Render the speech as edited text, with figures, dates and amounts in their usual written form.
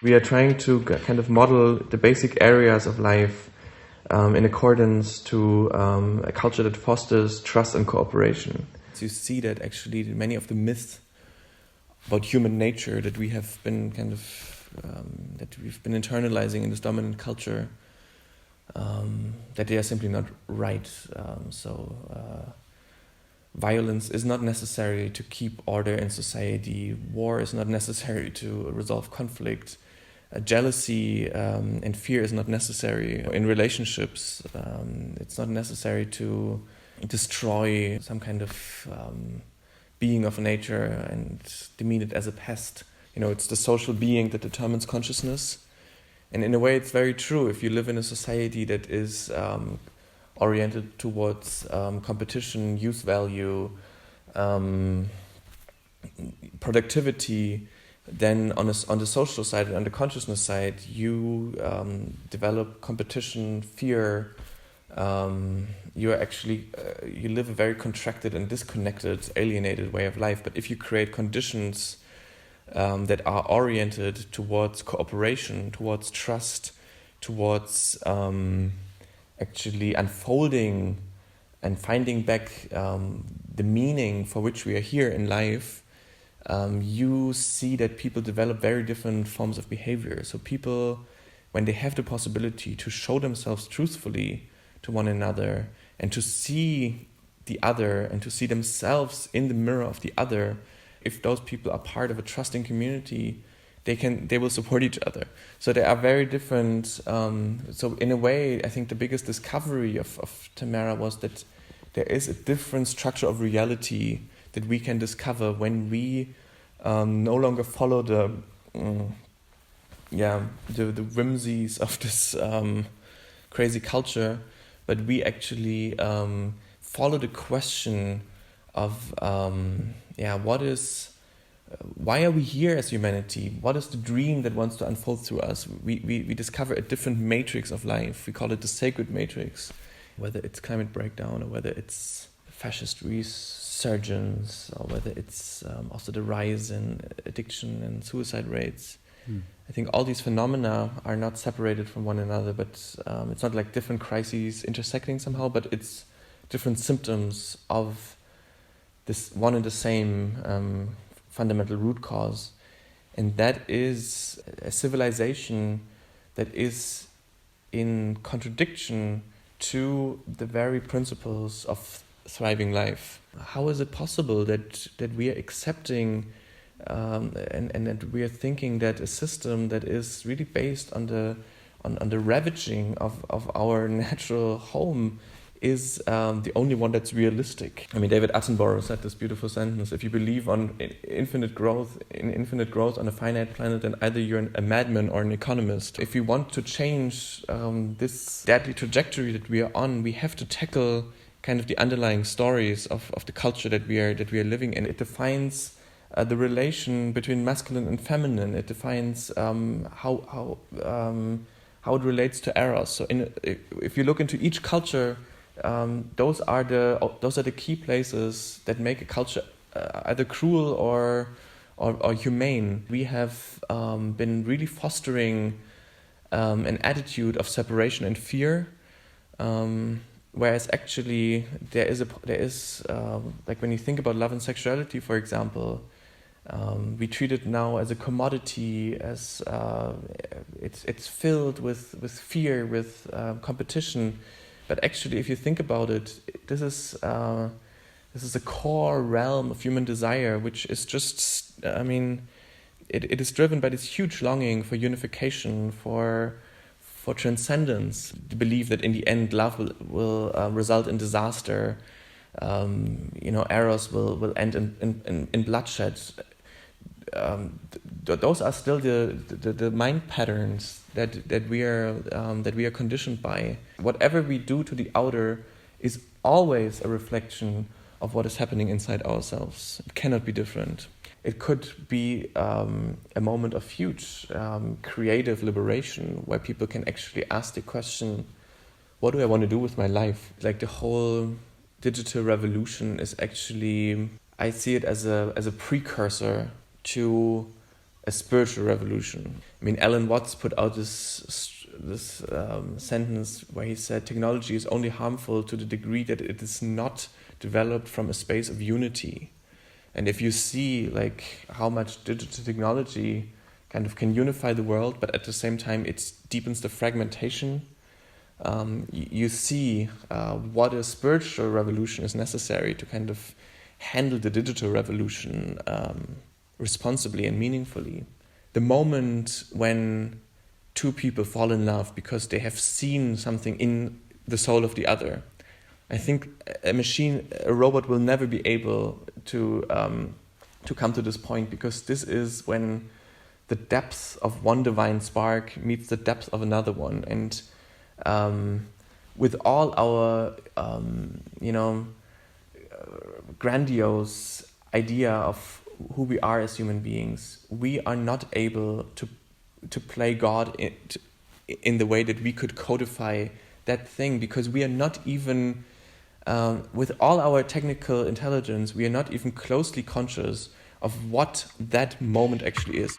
We are trying to kind of model the basic areas of life in accordance to a culture that fosters trust and cooperation. So you see that actually many of the myths about human nature that we have been kind of that we've been internalizing in this dominant culture, that they are simply not right. Violence is not necessary to keep order in society. War is not necessary to resolve conflict. Jealousy and fear is not necessary in relationships. It's not necessary to destroy some kind of being of nature and demean it as a pest. It's the social being that determines consciousness. And in a way, it's very true. If you live in a society that is oriented towards competition, use value, productivity, then on the social side and on the consciousness side, you develop competition, fear. You live a very contracted and disconnected, alienated way of life. But if you create conditions that are oriented towards cooperation, towards trust, towards actually unfolding and finding back the meaning for which we are here in life, you see that people develop very different forms of behavior. So people, when they have the possibility to show themselves truthfully to one another and to see the other and to see themselves in the mirror of the other, if those people are part of a trusting community, they will support each other. So they are very different. So in a way, I think the biggest discovery of Tamera was that there is a different structure of reality that we can discover when we no longer follow the whimsies of this crazy culture, but we actually follow the question of why are we here as humanity? What is the dream that wants to unfold through us? We discover a different matrix of life. We call it the sacred matrix, whether it's climate breakdown or whether it's fascist resurgence or whether it's also the rise in addiction and suicide rates. I think all these phenomena are not separated from one another, but it's not like different crises intersecting somehow, but it's different symptoms of this one and the same fundamental root cause. And that is a civilization that is in contradiction to the very principles of thriving life. How is it possible that we are accepting and that we are thinking that a system that is really based on the ravaging of our natural home is the only one that's realistic? I mean, David Attenborough said this beautiful sentence: if you believe in infinite growth on a finite planet, then either you're a madman or an economist. If we want to change this deadly trajectory that we are on, we have to tackle kind of the underlying stories of the culture that we are living in. It defines the relation between masculine and feminine. It defines how it relates to eros. So if you look into each culture, those are the key places that make a culture either cruel or humane. We have been really fostering an attitude of separation and fear, whereas actually there is like when you think about love and sexuality, for example, we treat it now as a commodity, as it's filled with fear, with competition. But actually, if you think about it, this is a core realm of human desire, which is just, it is driven by this huge longing for unification, for transcendence, the belief that in the end love will result in disaster, eros will end in bloodshed. Those are still the mind patterns that we are conditioned by. Whatever we do to the outer is always a reflection of what is happening inside ourselves. It cannot be different. It could be a moment of huge creative liberation where people can actually ask the question, what do I want to do with my life? Like the whole digital revolution is actually, I see it as a precursor to a spiritual revolution. I mean, Alan Watts put out this sentence where he said technology is only harmful to the degree that it is not developed from a space of unity. And if you see like how much digital technology kind of can unify the world, but at the same time it deepens the fragmentation, you see what a spiritual revolution is necessary to kind of handle the digital revolution responsibly and meaningfully. The moment when two people fall in love because they have seen something in the soul of the other, I think a robot will never be able to come to this point, because this is when the depth of one divine spark meets the depth of another one. And with all our grandiose idea of who we are as human beings, we are not able to play God in the way that we could codify that thing, because we are not even, with all our technical intelligence, we are not even closely conscious of what that moment actually is.